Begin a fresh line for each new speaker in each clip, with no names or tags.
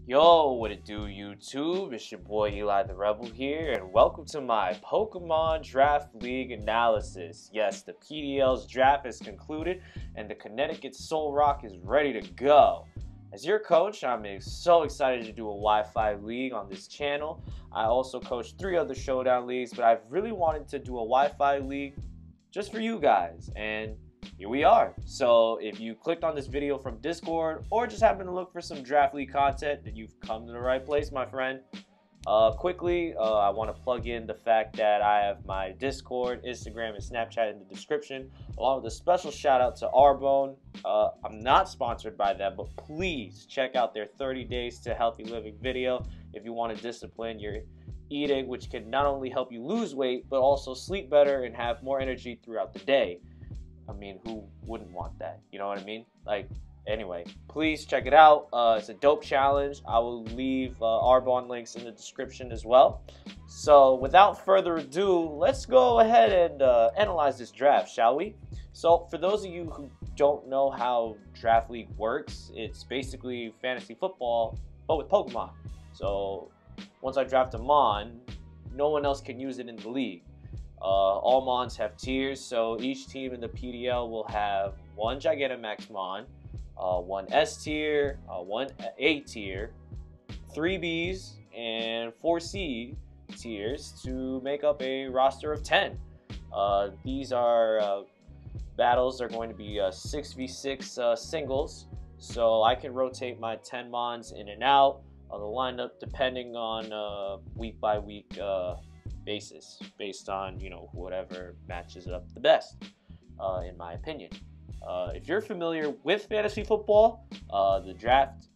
Yo, what it do, YouTube? It's your boy Eli the Rebel here, and welcome to my Pokemon Draft League analysis. Yes, the PDL's draft is concluded, and the Connecticut Solrock is ready to go. As your coach, I'm so excited to do a Wi-Fi league on this channel. I also coach 3 other Showdown leagues, but I've really wanted to do a Wi-Fi league just for you guys, and here we are. So if you clicked on this video from Discord or just happen to look for some draft league content, then you've come to the right place, my friend. Quickly, I want to plug in the fact that I have my Discord, Instagram, and Snapchat in the description, along with a special shout out to Arbonne. I'm not sponsored by them, but please check out their 30 Days to Healthy Living video if you want to discipline your eating, which can not only help you lose weight, but also sleep better and have more energy throughout the day. I mean, who wouldn't want that? You know what I mean? Like, anyway, please check it out. It's a dope challenge. I will leave Arbonne links in the description as well. So, without further ado, let's go ahead and analyze this draft, shall we? So, for those of you who don't know how Draft League works, it's basically fantasy football, but with Pokemon. So, once I draft a Mon, no one else can use it in the league. All Mons have tiers, so each team in the PDL will have one Gigantamax Mon, one S tier, one A tier, 3 Bs, and 4 C tiers to make up a roster of 10. These are battles are going to be 6v6 singles, so I can rotate my 10 Mons in and out of the lineup depending on week by week basis, based on, you know, whatever matches up the best, in my opinion. If you're familiar with fantasy football, the draft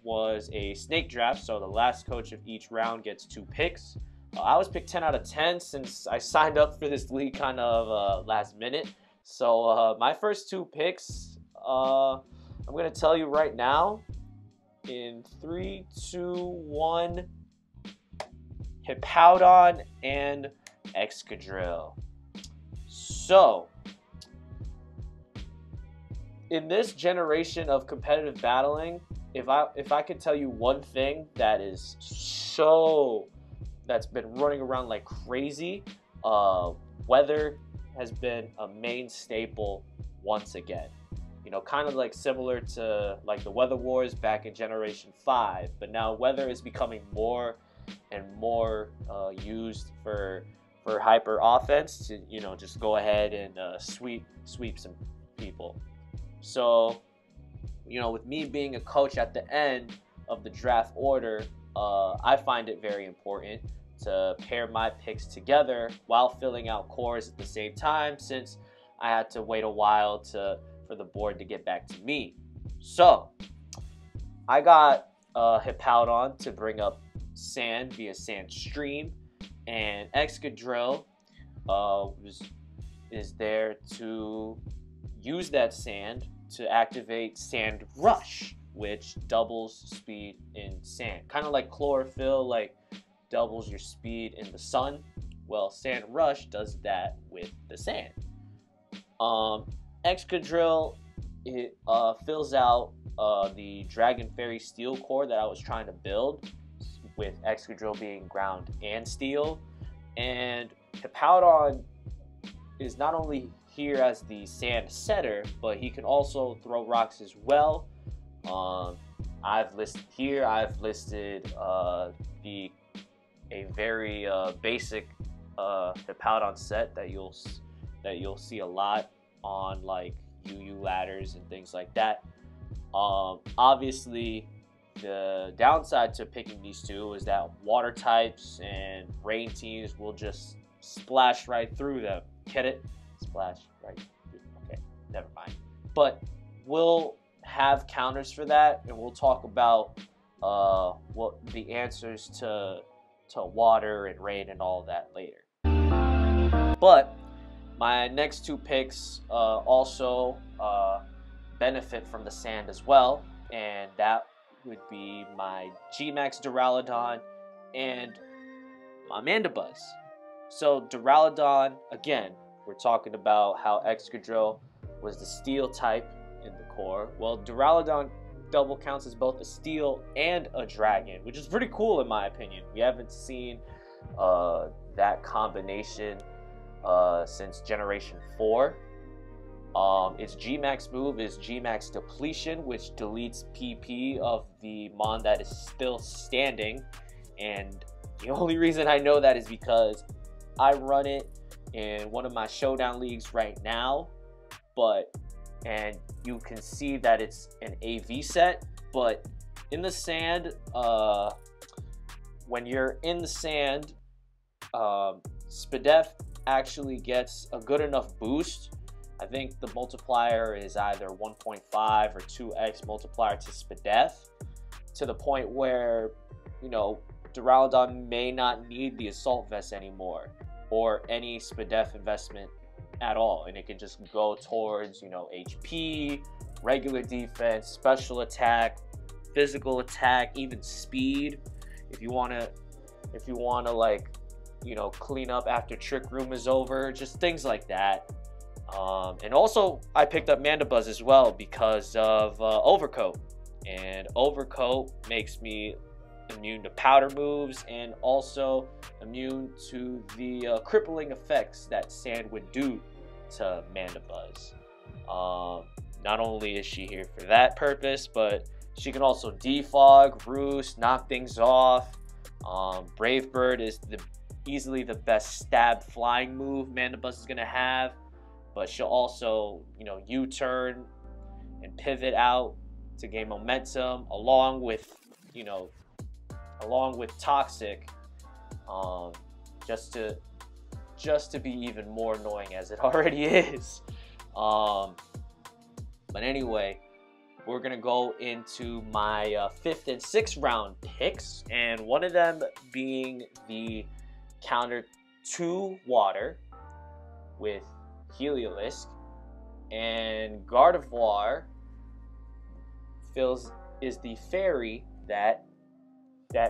was a snake draft, so the last coach of each round gets 2 picks. I was picked 10 out of 10 since I signed up for this league kind of last minute. So my first 2 picks, I'm going to tell you right now, in 3, 2, 1... Hippowdon and Excadrill. So, in this generation of competitive battling, if I could tell you one thing that is that's been running around like crazy, weather has been a main staple once again. You know, kind of like similar to like the Weather Wars back in Generation 5, but now weather is becoming more and more used for hyper offense to, you know, just go ahead and sweep some people. So, you know, with me being a coach at the end of the draft order, I find it very important to pair my picks together while filling out cores at the same time, since I had to wait a while for the board to get back to me. So I got Hippowdon to bring up sand via SANDSTORM, and Excadrill is there to use that sand to activate Sand Rush, which doubles speed in sand. Kind of like chlorophyll, like doubles your speed in the sun. Well, Sand Rush does that with the sand. Excadrill, it fills out the Dragon Fairy Steel core that I was trying to build, with Excadrill being ground and steel. And Hippowdon is not only here as the sand setter, but he can also throw rocks as well. I've listed a very basic Hippowdon set that you'll see a lot on like UU ladders and things like that. Obviously, the downside to picking these 2 is that water types and rain teams will just splash right through them. Get it? Splash right through. Okay, never mind. But we'll have counters for that, and we'll talk about what the answers to water and rain and all of that later. But my next 2 picks also benefit from the sand as well, and that would be my G-Max Duraludon and my Mandibuzz. So Duraludon, again, we're talking about how Excadrill was the steel type in the core. Well, Duraludon double counts as both a steel and a dragon, which is pretty cool in my opinion. We haven't seen that combination since Generation 4. Its G-Max move is G-Max Depletion, which deletes PP of the Mon that is still standing. And the only reason I know that is because I run it in one of my showdown leagues right now. And you can see that it's an AV set, but in the sand, when you're in the sand, SPDEF actually gets a good enough boost. I think the multiplier is either 1.5 or 2x multiplier to SPDEF, to the point where, you know, Duraludon may not need the assault vest anymore or any SPDEF investment at all, and it can just go towards, you know, HP, regular defense, special attack, physical attack, even speed. If you wanna like, you know, clean up after Trick Room is over, just things like that. And also, I picked up Mandibuzz as well because of Overcoat. And Overcoat makes me immune to powder moves and also immune to the crippling effects that Sand would do to Mandibuzz. Not only is she here for that purpose, but she can also defog, roost, knock things off. Brave Bird is easily the best stab flying move Mandibuzz is gonna have. But she'll also, you know, U-turn and pivot out to gain momentum, along with, you know, Toxic, just to be even more annoying as it already is. But anyway, we're gonna go into my 5th and 6th round picks, and one of them being the counter 2 water with Heliolisk, and Gardevoir is the fairy that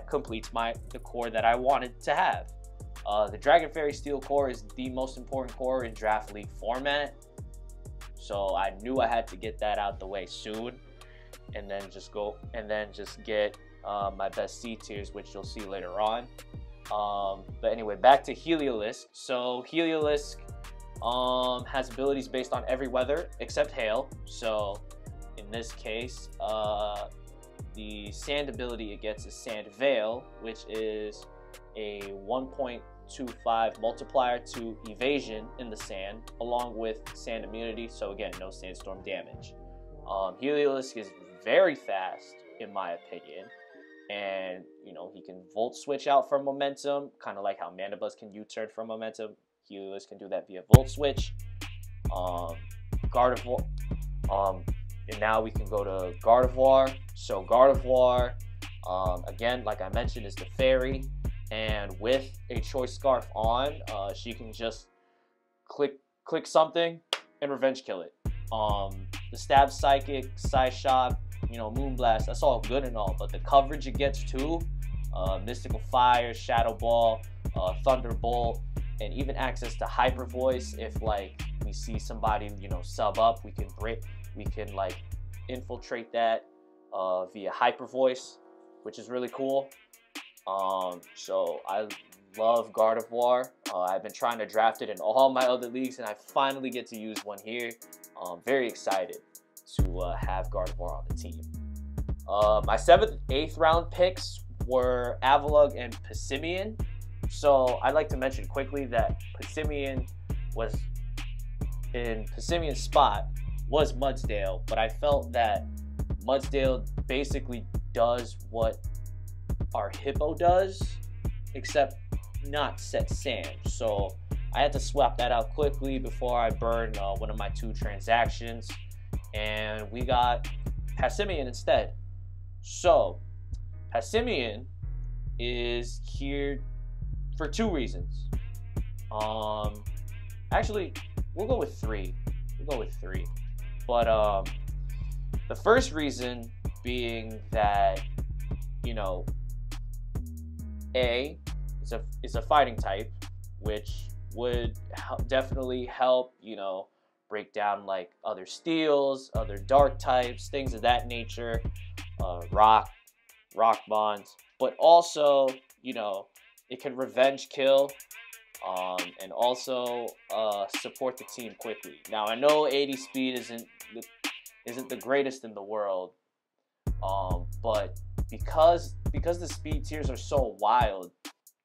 completes the core that I wanted to have. The Dragon Fairy Steel core is the most important core in Draft League format, so I knew I had to get that out the way soon, and then just get my best C tiers, which you'll see later on. But anyway, back to Heliolisk. So Heliolisk has abilities based on every weather except hail. So in this case, the sand ability it gets is Sand Veil, which is a 1.25 multiplier to evasion in the sand, along with sand immunity. So again, no sandstorm damage. Heliolisk is very fast in my opinion, and you know, he can volt switch out from momentum, kind of like how Mandibuzz can U-turn from momentum. Heliolisk can do that via volt switch. Gardevoir, and now we can go to Gardevoir. So Gardevoir, again, like I mentioned, is the fairy, and with a choice scarf on, she can just click something and revenge kill it. The stab psychic, side shot, you know, moonblast, that's all good and all, but the coverage it gets too, mystical fire, shadow ball, thunderbolt, and even access to hyper voice. If like we see somebody, you know, sub up, we can like infiltrate that via hyper voice, which is really cool. So I love Gardevoir. I've been trying to draft it in all my other leagues, and I finally get to use one here. Very excited to have Gardevoir on the team. My 7th, 8th round picks were Avalugg and Passimian. So I'd like to mention quickly that Passimian was in Passimian's spot was Mudsdale, but I felt that Mudsdale basically does what our Hippo does, except not set sand. So I had to swap that out quickly before I burned one of my 2 transactions, and we got Passimian instead. So Passimian is here for 2 reasons. Actually, we'll go with 3. But the first reason being that, you know, it's a fighting type, which would definitely help, you know, break down like other steels, other dark types, things of that nature, rock bonds, but also, you know, it can revenge kill, and also support the team quickly. Now I know 80 speed isn't the greatest in the world, but because the speed tiers are so wild,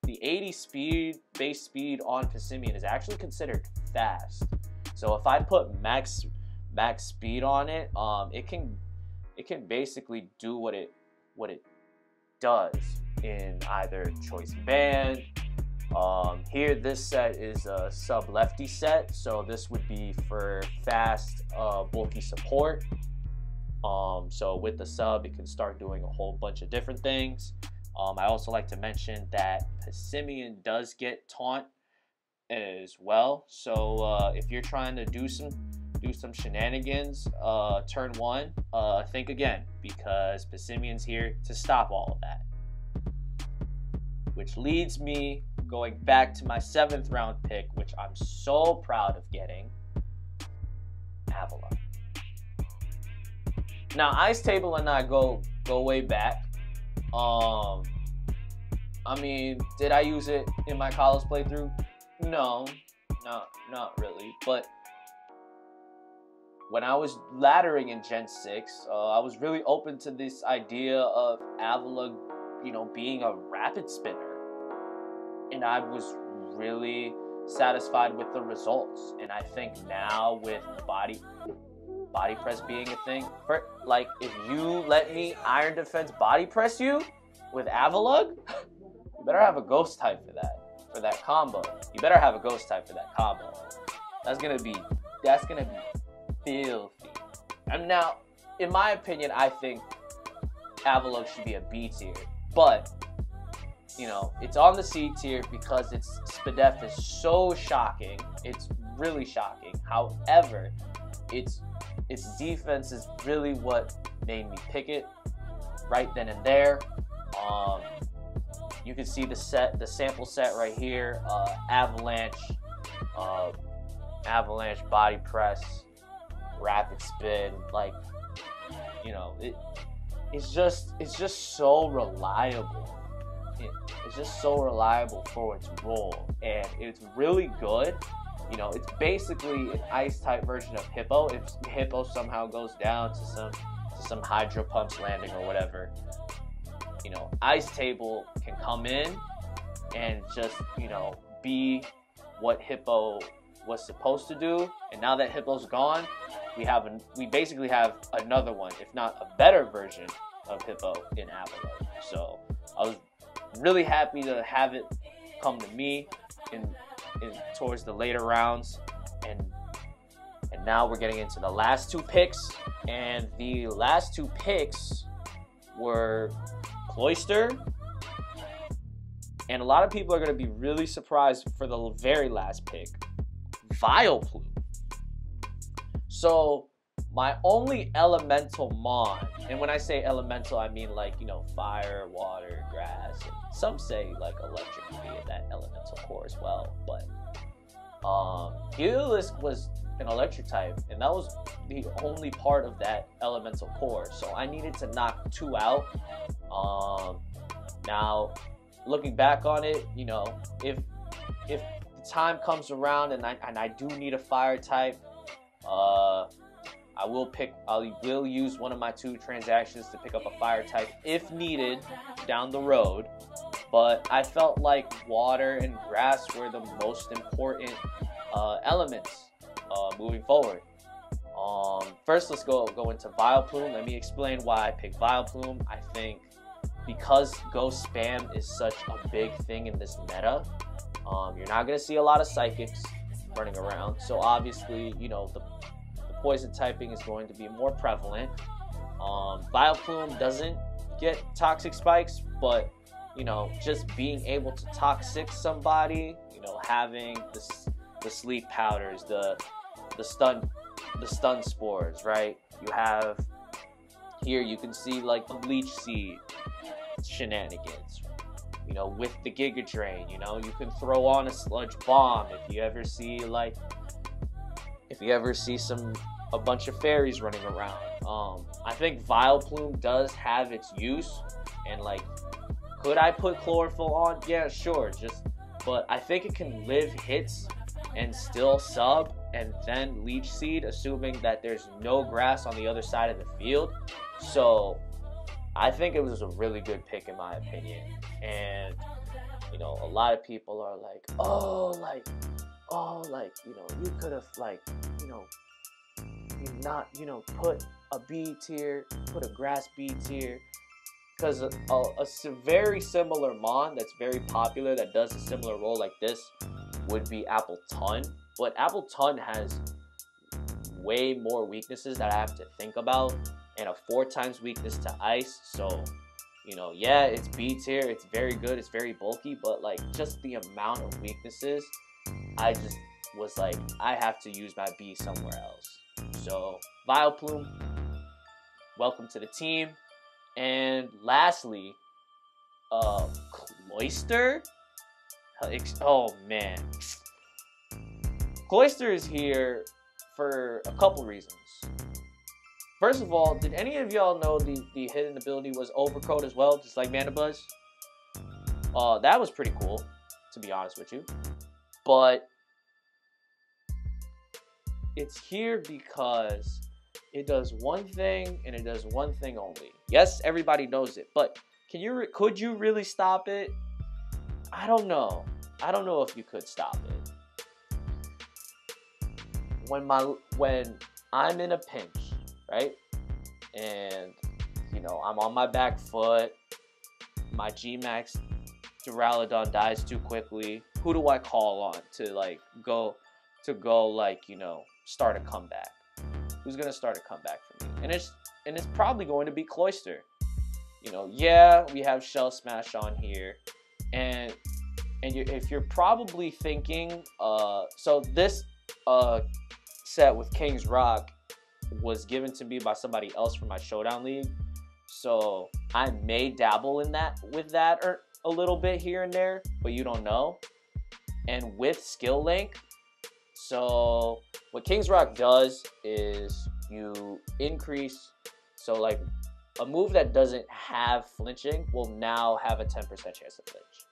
the 80 base speed on Passimian is actually considered fast. So if I put max speed on it, it can basically do what it does in either choice band. Here this set is a sub lefty set, so this would be for fast bulky support. So with the sub, it can start doing a whole bunch of different things. I also like to mention that Passimian does get taunt as well. So if you're trying to do some shenanigans turn one, think again, because Passimian's here to stop all of that. Which leads me going back to my 7th round pick, which I'm so proud of getting, Avalon. Now, Ice Table and I go way back. I mean, did I use it in my college playthrough? No, not really. But when I was laddering in Gen 6, I was really open to this idea of Avila, you know, being a rapid spinner. And I was really satisfied with the results. And I think now with body press being a thing, like if you let me iron defense body press you with Avalug, you better have a ghost type for that combo. You better have a ghost type for that combo. That's gonna be filthy. And now, in my opinion, I think Avalug should be a B tier, but you know, it's on the C tier because its SPDEF is so shocking. It's really shocking. However, its defense is really what made me pick it right then and there. You can see the sample set right here. Avalanche body press, rapid spin. Like, you know, it's just so reliable. It's just so reliable for its role, and it's really good. You know, it's basically an ice type version of Hippo. If Hippo somehow goes down to some hydro pumps landing or whatever, you know, Ice Table can come in and just, you know, be what Hippo was supposed to do. And now that Hippo's gone, we basically have another one, if not a better version of Hippo in Avalon. So I was really happy to have it come to me towards the later rounds, and now we're getting into the last 2 picks, and the last 2 picks were Cloyster, and a lot of people are going to be really surprised for the very last pick, Vileplume. So my only elemental mon, and when I say elemental, I mean like, you know, fire, water, grass, and some say like electric can be in that elemental core as well, but Heliolisk was an electric type, and that was the only part of that elemental core, so I needed to knock 2 out. Now looking back on it, you know, if the time comes around and I do need a fire type, I will use one of my 2 transactions to pick up a fire type if needed down the road. But I felt like water and grass were the most important elements moving forward. First, let's go into Vileplume. Let me explain why I picked Vileplume. I think because Ghost Spam is such a big thing in this meta, you're not going to see a lot of Psychics running around. So obviously, you know, the poison typing is going to be more prevalent. Vileplume doesn't get toxic spikes, but you know, just being able to toxic somebody, you know, having the sleep powders, the stun spores, right? You have here, you can see like the leech seed shenanigans, you know, with the Giga Drain. You know, you can throw on a sludge bomb if you ever see like if you ever see a bunch of fairies running around. I think Vileplume does have its use, and like, could I put Chlorophyll on? Yeah, sure. But I think it can live hits and still sub, and then Leech Seed, assuming that there's no grass on the other side of the field. So I think it was a really good pick in my opinion. And you know, a lot of people are like, you know, you could have like, you know, put a B tier, put a grass B tier. Because a very similar mon that's very popular that does a similar role like this would be Apple Ton. But Apple Ton has way more weaknesses that I have to think about, and a 4 times weakness to ice. So, you know, yeah, it's B tier, it's very good, it's very bulky, but like just the amount of weaknesses, I just was like, I have to use my B somewhere else. So, Vileplume, welcome to the team. And lastly, Cloyster. Oh man, Cloyster is here for a couple reasons. First of all, did any of y'all know the hidden ability was Overcoat as well, just like Mana Buzz? That was pretty cool, to be honest with you. But it's here because it does one thing, and it does one thing only. Yes, everybody knows it, but could you really stop it? I don't know. I don't know if you could stop it. When I'm in a pinch, right? And you know, I'm on my back foot, my G-Max Duraludon dies too quickly. Who do I call on to go you know, start a comeback? Who's gonna start a comeback for me? And it's probably going to be Cloyster. You know, yeah, we have Shell Smash on here, and if you're probably thinking, so this set with King's Rock was given to me by somebody else from my Showdown League, so I may dabble in that or a little bit here and there, but you don't know. And with Skill Link, so what King's Rock does is you increase, so like a move that doesn't have flinching will now have a 10% chance to flinch.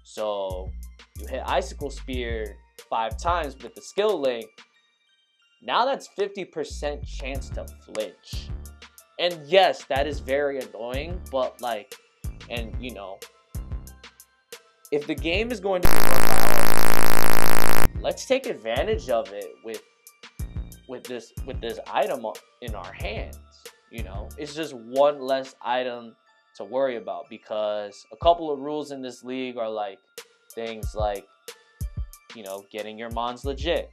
So you hit Icicle Spear 5 times with the Skill Link, now that's 50% chance to flinch. And yes, that is very annoying, but like, and you know, if the game is going to be run by, let's take advantage of it with this item in our hands. You know, it's just one less item to worry about, because a couple of rules in this league are like things like, you know, getting your mons legit,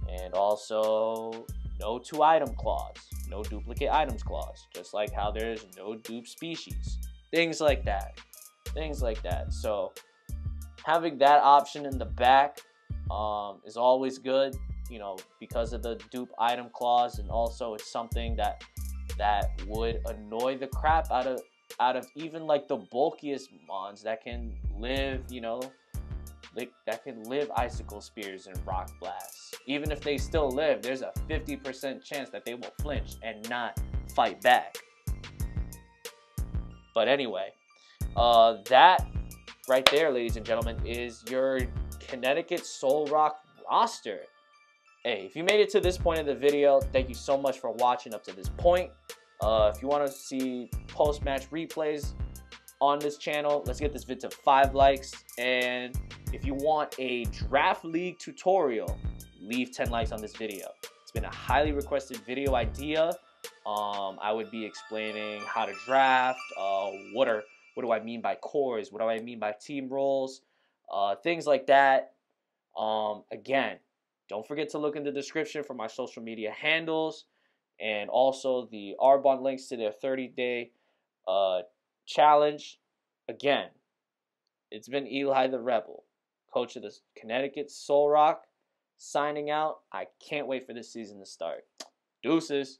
and also no 2 item clause, no duplicate items clause, just like how there's no dupe species, things like that. So having that option in the back is always good, you know, because of the dupe item clause, and also it's something that would annoy the crap out of even like the bulkiest mons that can live, you know, that can live Icicle Spears and Rock Blasts. Even if they still live, there's a 50% chance that they will flinch and not fight back. But anyway, that right there, ladies and gentlemen, is your Connecticut Solrock roster. Hey, if you made it to this point of the video, thank you so much for watching up to this point. If you want to see post-match replays on this channel, let's get this vid to 5 likes. And if you want a draft league tutorial, leave 10 likes on this video. It's been a highly requested video idea. I would be explaining how to draft, what do I mean by cores, what do I mean by team roles, things like that. Again, don't forget to look in the description for my social media handles, and also the Arbonne links to their 30-day challenge. Again, it's been Eli the Rebel, coach of the Connecticut Solrock, signing out. I can't wait for this season to start. Deuces.